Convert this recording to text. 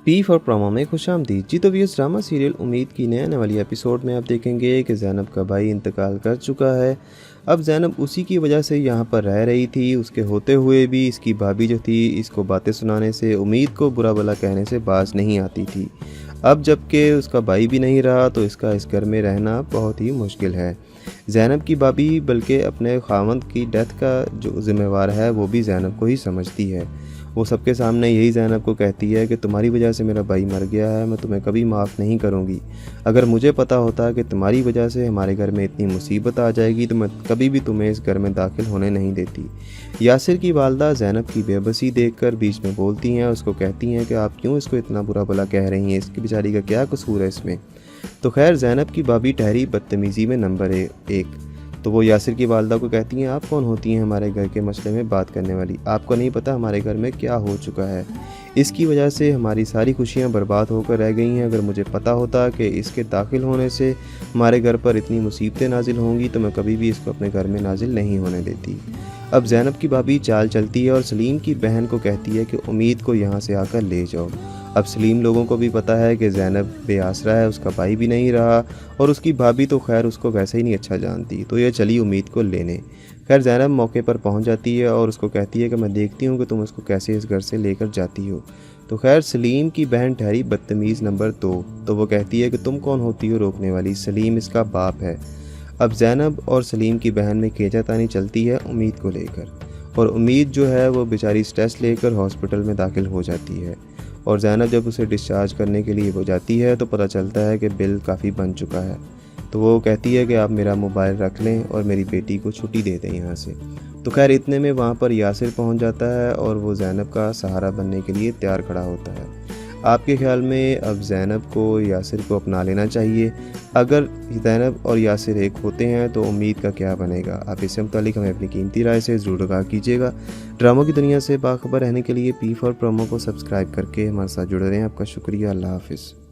P for promo में खुशामदीद। जी तो viewers, drama serial उम्मीद की नए आने वाली एपिसोड में आप देखेंगे कि ज़ैनब का भाई इंतकाल कर चुका है। अब ज़ैनब उसी की वजह से यहाँ पर रह रही थी। उसके होते हुए भी इसकी भाभी जो थी इसको बातें सुनाने से, उम्मीद को बुरा भला कहने से बाज नहीं आती थी। अब जबकि उसका भाई भी नहीं रहा तो इसका इस घर में रहना बहुत ही मुश्किल है। ज़ैनब की भाभी बल्कि अपने खावंद की डेथ का जो ज़िम्मेवार है वो भी ज़ैनब को ही समझती है। वो सबके सामने यही ज़ैनब को कहती है कि तुम्हारी वजह से मेरा भाई मर गया है, मैं तुम्हें कभी माफ़ नहीं करूँगी। अगर मुझे पता होता कि तुम्हारी वजह से हमारे घर में इतनी मुसीबत आ जाएगी तो मैं कभी भी तुम्हें इस घर में दाखिल होने नहीं देती। यासिर की वालदा ज़ैनब की बेबसी देखकर बीच में बोलती हैं, उसको कहती हैं कि आप क्यों इसको इतना बुरा भला कह रही हैं, इसकी बेचारी का क्या कसूर है इसमें। तो खैर ज़ैनब की भाभी ठहरी बदतमीज़ी में नंबर 1। तो वो यासिर की वालदा को कहती हैं, आप कौन होती हैं हमारे घर के मसले में बात करने वाली, आपको नहीं पता हमारे घर में क्या हो चुका है। इसकी वजह से हमारी सारी खुशियां बर्बाद होकर रह गई हैं। अगर मुझे पता होता कि इसके दाखिल होने से हमारे घर पर इतनी मुसीबतें नाजिल होंगी तो मैं कभी भी इसको अपने घर में नाजिल नहीं होने देती। अब ज़ैनब की भाभी चाल चलती है और सलीम की बहन को कहती है कि उम्मीद को यहाँ से आकर ले जाओ। अब सलीम लोगों को भी पता है कि ज़ैनब बेआसरा है, उसका भाई भी नहीं रहा और उसकी भाभी तो खैर उसको वैसे ही नहीं अच्छा जानती, तो ये चली उम्मीद को लेने। खैर ज़ैनब मौके पर पहुंच जाती है और उसको कहती है कि मैं देखती हूँ कि तुम उसको कैसे इस घर से लेकर जाती हो। तो खैर सलीम की बहन ठहरी बदतमीज़ नंबर 2। तो वो कहती है कि तुम कौन होती हो रोकने वाली, सलीम इसका बाप है। अब ज़ैनब और सलीम की बहन में खींचातानी चलती है उम्मीद को लेकर और उम्मीद जो है वो बेचारी स्ट्रेस लेकर हॉस्पिटल में दाखिल हो जाती है। और ज़ैनब जब उसे डिस्चार्ज करने के लिए हो जाती है तो पता चलता है कि बिल काफ़ी बन चुका है। तो वो कहती है कि आप मेरा मोबाइल रख लें और मेरी बेटी को छुट्टी दे दें यहाँ से। तो खैर इतने में वहाँ पर यासिर पहुँच जाता है और वो ज़ैनब का सहारा बनने के लिए तैयार खड़ा होता है। आपके ख्याल में अब ज़ैनब को यासिर को अपना लेना चाहिए? अगर ज़ैनब और यासिर एक होते हैं तो उम्मीद का क्या बनेगा? आप इससे मुतालिक हमें अपनी कीमती राय से ज़रूर आगाह कीजिएगा। ड्रामों की दुनिया से बाखबर रहने के लिए पी फॉर प्रोमो को सब्सक्राइब करके हमारे साथ जुड़े रहें। आपका शुक्रिया। अल्लाह हाफ़िज़।